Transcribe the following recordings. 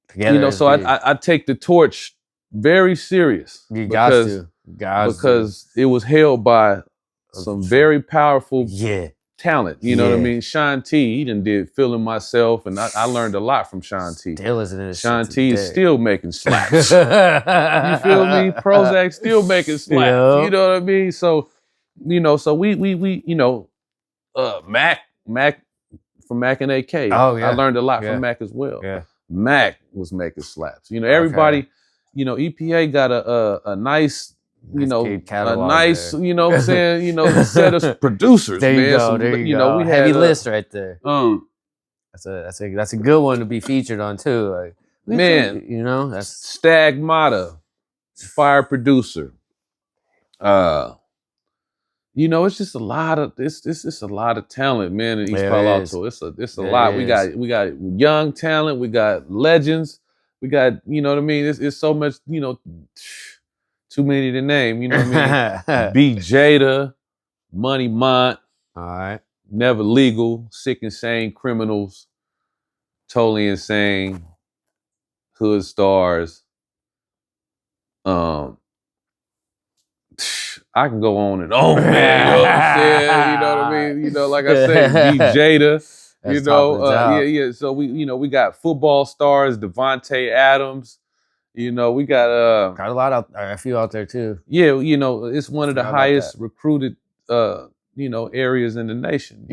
Together so I take the torch very serious. You because it was held by some very powerful talent. You know what I mean? Sean T, he done did Feeling Myself, and I learned a lot from Sean T. Still listening to Sean T is still making slaps. You feel me? Prozac still making slaps. Yep. You know what I mean? So, so we Mac from Mac and AK. Oh, yeah. I learned a lot from Mac as well. Yeah. Mac was making slaps. Everybody, EPA got a nice, a nice, there. You know what I'm saying, set of producers. There you man. go. We had heavy list right there. That's a good one to be featured on too. Like, man, that's Stagmata, fire producer. It's just a lot of it's just a lot of talent, man, in East Palo Alto. It's a lot. We got young talent, we got legends, we got, you know what I mean? It's so much, too many to name, you know what I mean? B Jada, Money Mont, all right. Never Legal, Sick Insane Criminals, Totally Insane, Hood Stars. I can go on and on, man. You know what I'm saying? You know what I mean? Like I said, B Jada. So we got football stars, Devontae Adams. We got a lot out there, a few out there too. Yeah, it's one of the highest recruited areas in the nation.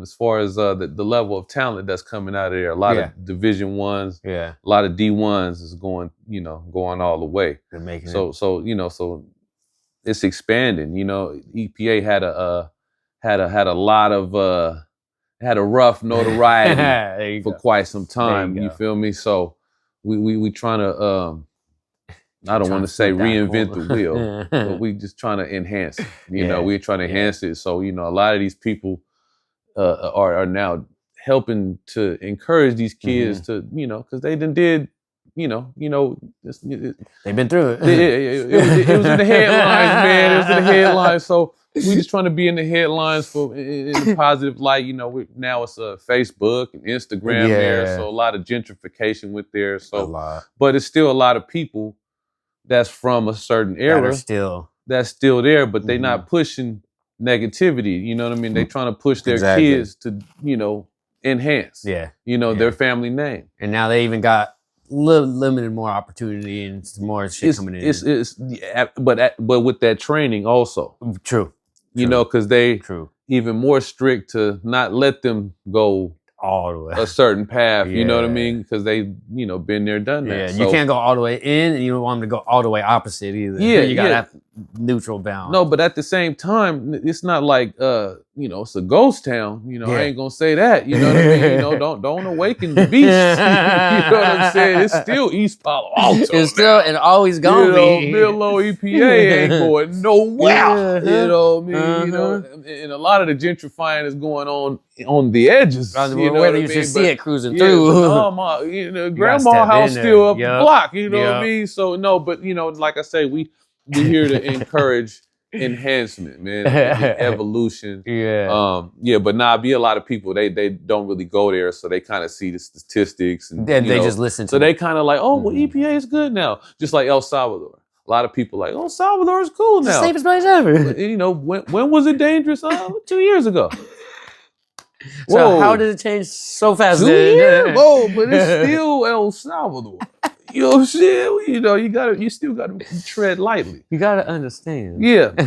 As far as the level of talent that's coming out of there. A lot of Division Ones, a lot of D1s is going all the way. They're making so it's expanding. EPA had a rough notoriety for quite some time. You feel me? So we trying to I don't want to say reinvent the wheel, but we just trying to enhance it. We're trying to enhance it. So a lot of these people are now helping to encourage these kids to because they did. They've been through it. It was in the headlines, man. It was in the headlines. So we just trying to be in the headlines in a positive light. Now it's Facebook and Instagram there. So a lot of gentrification with there. So, but it's still a lot of people that's from a certain era that's still there, but they're not pushing negativity. You know what I mean? They trying to push their kids to enhance. Their family name. And now they even got limited more opportunity and more shit coming in. But with that training also. True. Because they even more strict to not let them go all the way a certain path. You know what I mean? Because they been there, done that. So, you can't go all the way in, and you don't want them to go all the way opposite either. You gotta have neutral balance. No, but at the same time, it's not like it's a ghost town. I ain't gonna say that. You know what I mean? Don't awaken the beast. You know what I'm saying? It's still East Palo Alto. It's still and always gonna be. Menlo EPA ain't going nowhere. You know what I mean? And a lot of the gentrifying is going on the edges. Whether you should see it cruising through. Grandma house still up the block. You know what I mean? So no, but like I say, we're here to encourage enhancement, man, evolution. But be a lot of people they don't really go there, so they kind of see the statistics and they just listen to. So they kind of like, well, EPA is good now, just like El Salvador. A lot of people like, Salvador is cool now, it's the safest place ever. When was it dangerous? 2 years ago. So how did it change so fast? 2 years? Whoa, but it's still El Salvador. You know what I'm saying? You still gotta tread lightly. You gotta understand. Yeah.